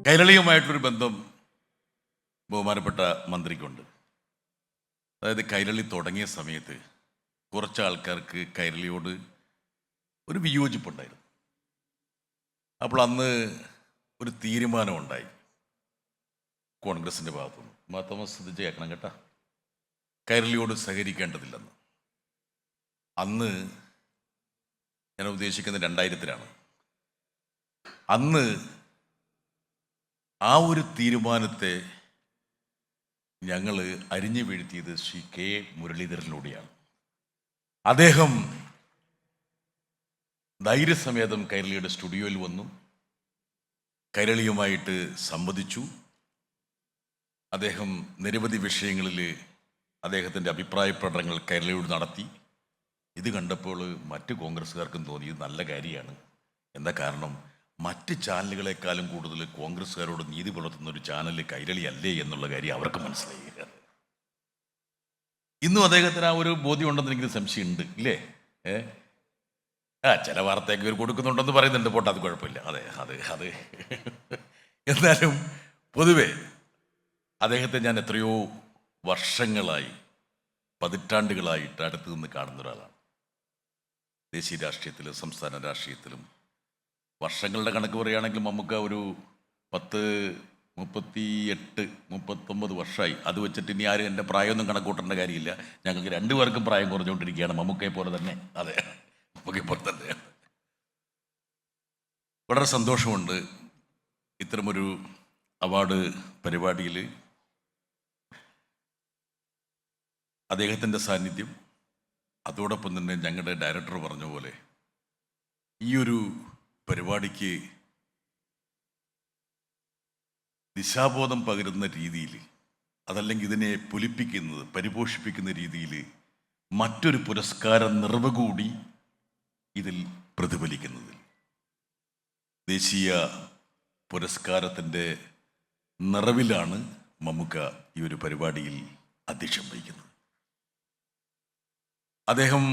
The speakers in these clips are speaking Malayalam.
കൈരളിയുമായിട്ടൊരു ബന്ധം ബഹുമാനപ്പെട്ട മന്ത്രിക്കുണ്ട്. അതായത് കൈരളി തുടങ്ങിയ സമയത്ത് കുറച്ച് ആൾക്കാർക്ക് കൈരളിയോട് ഒരു വിയോജിപ്പുണ്ടായിരുന്നു. അപ്പോൾ അന്ന് ഒരു തീരുമാനമുണ്ടായി കോൺഗ്രസിൻ്റെ ഭാഗത്തുനിന്ന്, തോമസ് ശ്രദ്ധിച്ച് കേൾക്കണം കേട്ടോ, കൈരളിയോട് സഹകരിക്കേണ്ടതില്ലെന്ന്. അന്ന് ഞാൻ ഉദ്ദേശിക്കുന്നത് 2000-ലാണ്. അന്ന് ആ ഒരു തീരുമാനത്തെ ഞങ്ങൾ അരിഞ്ഞു വീഴ്ത്തിയത് ശ്രീ കെ മുരളീധരനിലൂടെയാണ്. അദ്ദേഹം ധൈര്യസമേതം കൈരളിയുടെ സ്റ്റുഡിയോയിൽ വന്നു, കൈരളിയുമായിട്ട് സംവദിച്ചു. അദ്ദേഹം നിരവധി വിഷയങ്ങളിൽ അദ്ദേഹത്തിൻ്റെ അഭിപ്രായ പ്രകടനങ്ങൾ കൈരളിയോട് നടത്തി. ഇത് കണ്ടപ്പോൾ മറ്റ് കോൺഗ്രസ്സുകാർക്കും തോന്നി ഇത് നല്ല കാര്യമാണ്. എന്താ കാരണം, മറ്റ് ചാനലുകളെക്കാളും കൂടുതൽ കോൺഗ്രസ്സുകാരോട് നീതി പുലർത്തുന്ന ഒരു ചാനൽ കൈരളി അല്ലേ എന്നുള്ള കാര്യം അവർക്ക് മനസ്സിലായി. ഇന്നും അദ്ദേഹത്തിന് ആ ഒരു ബോധ്യം ഉണ്ടെന്ന് എനിക്ക് സംശയമുണ്ട്, ഇല്ലേ? ചില വാർത്തയൊക്കെ ഇവർ കൊടുക്കുന്നുണ്ടെന്ന് പറയുന്നുണ്ട്, പോട്ടെ, അത് കുഴപ്പമില്ല. അതെ എന്നാലും പൊതുവെ അദ്ദേഹത്തെ ഞാൻ എത്രയോ വർഷങ്ങളായി, പതിറ്റാണ്ടുകളായിട്ട് അടുത്ത് നിന്ന് കാണുന്ന ഒരാളാണ്. ദേശീയ രാഷ്ട്രീയത്തിലും സംസ്ഥാന രാഷ്ട്രീയത്തിലും വർഷങ്ങളുടെ കണക്ക് പറയുകയാണെങ്കിൽ നമുക്ക് ഒരു 38-39 വർഷമായി. അത് വെച്ചിട്ട് ഇനി ആരും എൻ്റെ പ്രായമൊന്നും കണക്കൂട്ടേണ്ട കാര്യമില്ല. ഞങ്ങൾക്ക് രണ്ടുപേർക്കും പ്രായം കുറഞ്ഞുകൊണ്ടിരിക്കുകയാണ്, മമ്മൂക്കയെ പോലെ തന്നെ. അതെ, മമ്മൂക്കയെ പോലെ തന്നെ. വളരെ സന്തോഷമുണ്ട് ഇത്തരമൊരു അവാർഡ് പരിപാടിയിൽ അദ്ദേഹത്തിൻ്റെ സാന്നിധ്യം. അതോടൊപ്പം തന്നെ ഞങ്ങളുടെ ഡയറക്ടർ പറഞ്ഞ പോലെ ഈ ഒരു പരിപാടിക്ക് ദിശാബോധം പകരുന്ന രീതിയിൽ, അതല്ലെങ്കിൽ ഇതിനെ പൊലിപ്പിക്കുന്നത്, പരിപോഷിപ്പിക്കുന്ന രീതിയിൽ മറ്റൊരു പുരസ്കാര നിറവ് കൂടി ഇതിൽ പ്രതിഫലിക്കുന്നതിൽ, ദേശീയ പുരസ്കാരത്തിൻ്റെ നിറവിലാണ് മമ്മൂക്ക ഈ ഒരു പരിപാടിയിൽ അധ്യക്ഷം വഹിക്കുന്നത്. അദ്ദേഹം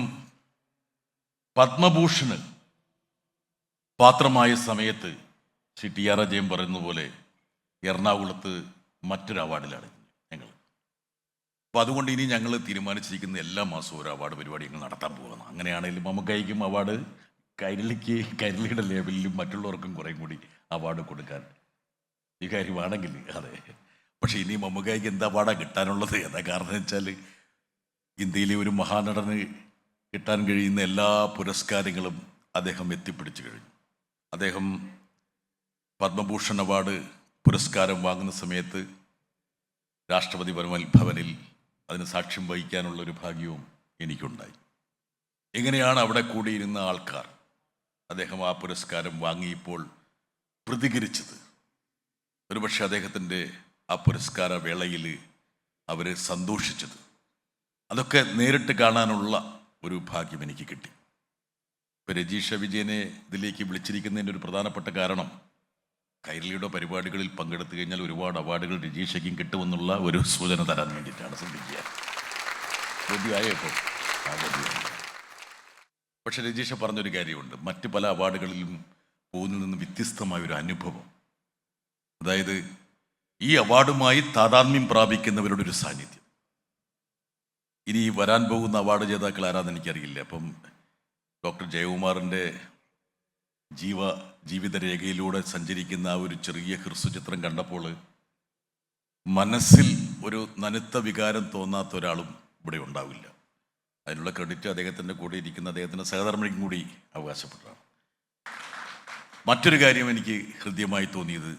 പത്മഭൂഷണ് പാത്രമായ സമയത്ത് ശ്രീ ടി.ആർ. അജയൻ പറയുന്ന പോലെ എറണാകുളത്ത് മറ്റൊരു അവാർഡിലാണ് ഞങ്ങൾ. അപ്പോൾ അതുകൊണ്ട് ഇനി ഞങ്ങൾ തീരുമാനിച്ചിരിക്കുന്ന എല്ലാ മാസവും ഒരു അവാർഡ് പരിപാടി ഞങ്ങൾ നടത്താൻ പോകുന്നു. അങ്ങനെയാണെങ്കിലും മമ്മൂക്കായ്ക്കും അവാർഡ്, കൈരളിയുടെ ലേബലിലും മറ്റുള്ളവർക്കും കുറേയും കൂടി അവാർഡ് കൊടുക്കാൻ ഈ കാര്യമാണെങ്കിൽ. അതെ, പക്ഷേ ഇനി മമ്മൂക്കായ്ക്ക് എന്താ അവാർഡാണ് കിട്ടാനുള്ളത്? എന്താ കാരണം എന്ന് വെച്ചാൽ ഇന്ത്യയിലെ ഒരു മഹാനടന് കിട്ടാൻ കഴിയുന്ന എല്ലാ പുരസ്കാരങ്ങളും അദ്ദേഹം എത്തിപ്പിടിച്ചു കഴിഞ്ഞു. അദ്ദേഹം പത്മഭൂഷൺ അവാർഡ് പുരസ്കാരം വാങ്ങുന്ന സമയത്ത് രാഷ്ട്രപതി ഭവനിൽ അതിന് സാക്ഷ്യം വഹിക്കാനുള്ളൊരു ഭാഗ്യവും എനിക്കുണ്ടായി. എങ്ങനെയാണ് അവിടെ കൂടിയിരുന്ന ആൾക്കാർ അദ്ദേഹം ആ പുരസ്കാരം വാങ്ങിയപ്പോൾ പ്രതികരിച്ചത്? ഒരുപക്ഷെ അദ്ദേഹത്തിൻ്റെ ആ പുരസ്കാര വേളയിൽ അവർ സന്തോഷിച്ചത്, അതൊക്കെ നേരിട്ട് കാണാനുള്ള ഒരു ഭാഗ്യം എനിക്ക് കിട്ടി. ഇപ്പോൾ രജീഷ വിജയനെ ഇതിലേക്ക് വിളിച്ചിരിക്കുന്നതിൻ്റെ ഒരു പ്രധാനപ്പെട്ട കാരണം, കൈരളിയുടെ പരിപാടികളിൽ പങ്കെടുത്തു കഴിഞ്ഞാൽ ഒരുപാട് അവാർഡുകൾ രജീഷയ്ക്കും കിട്ടുമെന്നുള്ള ഒരു സൂചന തരാൻ വേണ്ടിയിട്ടാണ്. ശ്രദ്ധിക്കുക, ബോധ്യമായോ ഇപ്പോൾ? ആ ബോധ്യമായി. പക്ഷെ രജീഷ പറഞ്ഞൊരു കാര്യമുണ്ട്, മറ്റ് പല അവാർഡുകളിലും പോകുന്നതിൽ നിന്ന് വ്യത്യസ്തമായ ഒരു അനുഭവം. അതായത് ഈ അവാർഡുമായി താതാത്മ്യം പ്രാപിക്കുന്നവരുടെ ഒരു സാന്നിധ്യം. ഇനി വരാൻ പോകുന്ന അവാർഡ് ജേതാക്കൾ ആരാന്ന് എനിക്കറിയില്ല. അപ്പം ഡോക്ടർ ജയകുമാറിൻ്റെ ജീവിതരേഖയിലൂടെ സഞ്ചരിക്കുന്ന ആ ഒരു ചെറിയ ഹ്രസ്വചിത്രം കണ്ടപ്പോൾ മനസ്സിൽ ഒരു നനുത്ത വികാരം തോന്നാത്ത ഒരാളും ഇവിടെ ഉണ്ടാവില്ല. അതിനുള്ള ക്രെഡിറ്റ് അദ്ദേഹത്തിൻ്റെ കൂടെ ഇരിക്കുന്ന അദ്ദേഹത്തിൻ്റെ സഹധർമ്മിണിക്കും കൂടി അവകാശപ്പെട്ടതാണ്. മറ്റൊരു കാര്യം എനിക്ക് ഹൃദ്യമായി തോന്നിയത്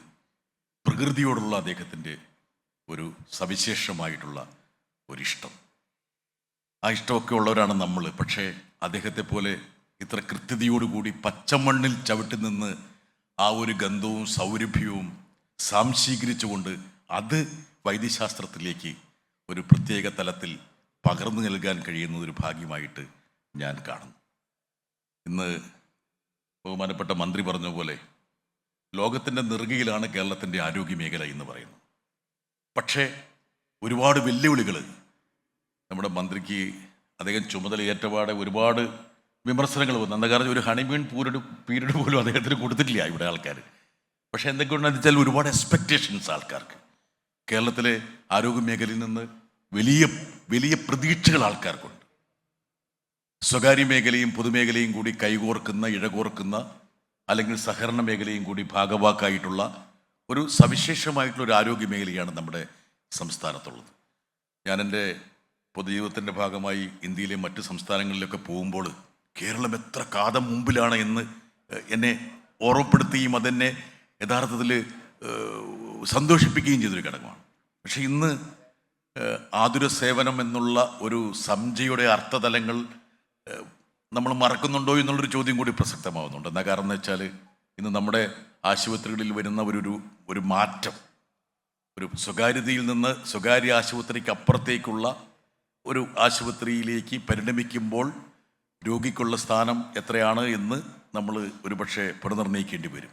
പ്രകൃതിയോടുള്ള അദ്ദേഹത്തിൻ്റെ ഒരു സവിശേഷമായിട്ടുള്ള ഒരിഷ്ടം. ആ ഇഷ്ടമൊക്കെ ഉള്ളവരാണ് നമ്മൾ. പക്ഷേ അദ്ദേഹത്തെ പോലെ ഇത്ര കൃത്യതയോടുകൂടി പച്ചമണ്ണിൽ ചവിട്ടി നിന്ന് ആ ഒരു ഗന്ധവും സൗരഭ്യവും സാംശീകരിച്ചുകൊണ്ട് അത് വൈദ്യശാസ്ത്രത്തിലേക്ക് ഒരു പ്രത്യേക തലത്തിൽ പകർന്നു നൽകാൻ കഴിയുന്ന ഒരു ഭാഗ്യമായിട്ട് ഞാൻ കാണുന്നു. ഇന്ന് ബഹുമാനപ്പെട്ട മന്ത്രി പറഞ്ഞ പോലെ ലോകത്തിൻ്റെ നെറുകയിലാണ് കേരളത്തിൻ്റെ ആരോഗ്യ മേഖല എന്ന് പറയുന്നത്. പക്ഷേ ഒരുപാട് വെല്ലുവിളികൾ നമ്മുടെ മന്ത്രിക്ക് അദ്ദേഹം ചുമതലയേറ്റപാടെ ഒരുപാട് വിമർശനങ്ങൾ വന്നു. എന്താ കാരണം ഒരു ഹണിമൂൺ പീരീഡ് പോലും അദ്ദേഹത്തിന് കൊടുത്തിട്ടില്ല ഇവിടെ ആൾക്കാർ. പക്ഷേ എന്തൊക്കെയുണ്ടെന്ന് വെച്ചാൽ ഒരുപാട് എക്സ്പെക്റ്റേഷൻസ് ആൾക്കാർക്ക്. കേരളത്തിലെ ആരോഗ്യ മേഖലയിൽ നിന്ന് വലിയ വലിയ പ്രതീക്ഷകൾ ആൾക്കാർക്കുണ്ട്. സ്വകാര്യ മേഖലയും പൊതുമേഖലയും കൂടി കൈകോർക്കുന്ന, ഇഴകോർക്കുന്ന, അല്ലെങ്കിൽ സഹകരണ മേഖലയും കൂടി ഭാഗവാക്കായിട്ടുള്ള ഒരു സവിശേഷമായിട്ടുള്ള ഒരു ആരോഗ്യ മേഖലയാണ് നമ്മുടെ സംസ്ഥാനത്തുള്ളത്. ഞാൻ എൻ്റെ പൊതുജീവിതത്തിൻ്റെ ഭാഗമായി ഇന്ത്യയിലെ മറ്റ് സംസ്ഥാനങ്ങളിലൊക്കെ പോകുമ്പോൾ കേരളം എത്ര കാലം മുമ്പിലാണ് എന്ന് എന്നെ ഓർമ്മപ്പെടുത്തുകയും അതെന്നെ യഥാർത്ഥത്തിൽ സന്തോഷിപ്പിക്കുകയും ചെയ്തൊരു ഘടകമാണ്. പക്ഷെ ഇന്ന് ആതുര സേവനം എന്നുള്ള ഒരു സംജയുടെ അർത്ഥതലങ്ങൾ നമ്മൾ മറക്കുന്നുണ്ടോ എന്നുള്ളൊരു ചോദ്യം കൂടി പ്രസക്തമാവുന്നുണ്ട്. എന്താ കാരണം എന്ന് വെച്ചാൽ ഇന്ന് നമ്മുടെ ആശുപത്രികളിൽ വരുന്ന ഒരു മാറ്റം, ഒരു സ്വകാര്യതയിൽ നിന്ന് സ്വകാര്യ ആശുപത്രിക്ക് അപ്പുറത്തേക്കുള്ള ഒരു ആശുപത്രിയിലേക്ക് പരിണമിക്കുമ്പോൾ രോഗിക്കുള്ള സ്ഥാനം എത്രയാണ് എന്ന് നമ്മൾ ഒരുപക്ഷെ പുനർനിർണ്ണയിക്കേണ്ടി വരും.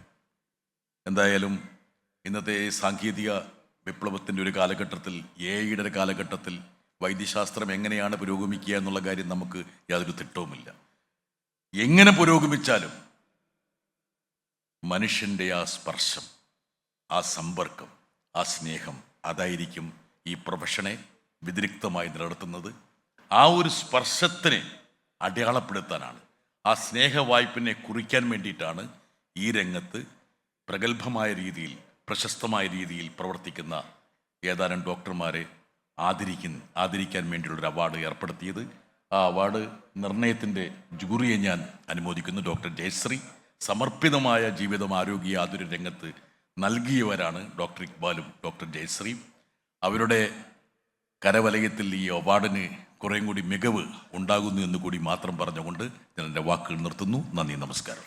എന്തായാലും ഇന്നത്തെ സാങ്കേതിക വിപ്ലവത്തിൻ്റെ ഒരു കാലഘട്ടത്തിൽ, എഐയുടെ ഒരു കാലഘട്ടത്തിൽ വൈദ്യശാസ്ത്രം എങ്ങനെയാണ് പുരോഗമിക്കുക എന്നുള്ള കാര്യം നമുക്ക് യാതൊരു തിട്ടവുമില്ല. എങ്ങനെ പുരോഗമിച്ചാലും മനുഷ്യൻ്റെ ആ സ്പർശം, ആ സമ്പർക്കം, ആ സ്നേഹം, അതായിരിക്കും ഈ പ്രൊഫഷനെ വ്യതിരിക്തമായി നിലനിർത്തുന്നത്. ആ ഒരു സ്പർശത്തിനെ അടയാളപ്പെടുത്താനാണ്, ആ സ്നേഹവായ്പിനെ കുറിക്കാൻ വേണ്ടിയിട്ടാണ് ഈ രംഗത്ത് പ്രഗത്ഭമായ രീതിയിൽ, പ്രശസ്തമായ രീതിയിൽ പ്രവർത്തിക്കുന്ന ഏതാനും ഡോക്ടർമാരെ ആദരിക്കാൻ വേണ്ടിയുള്ളൊരു അവാർഡ് ഏർപ്പെടുത്തിയത്. ആ അവാർഡ് നിർണയത്തിൻ്റെ ജൂറിയെ ഞാൻ അനുമോദിക്കുന്നു. ഡോക്ടർ ജയശ്രീ സമർപ്പിതമായ ജീവിതം ആരോഗ്യ ആതുര രംഗത്ത് നൽകിയവരാണ് ഡോക്ടർ ഇക്ബാലും ഡോക്ടർ ജയശ്രീയും. അവരുടെ കരവലയത്തിൽ ഈ അവാർഡിന് കുറേയും കൂടി മികവ് ഉണ്ടാകുന്നു എന്ന് കൂടി മാത്രം പറഞ്ഞുകൊണ്ട് ഞാൻ എൻ്റെ വാക്കുകൾ നിർത്തുന്നു. നന്ദി, നമസ്കാരം.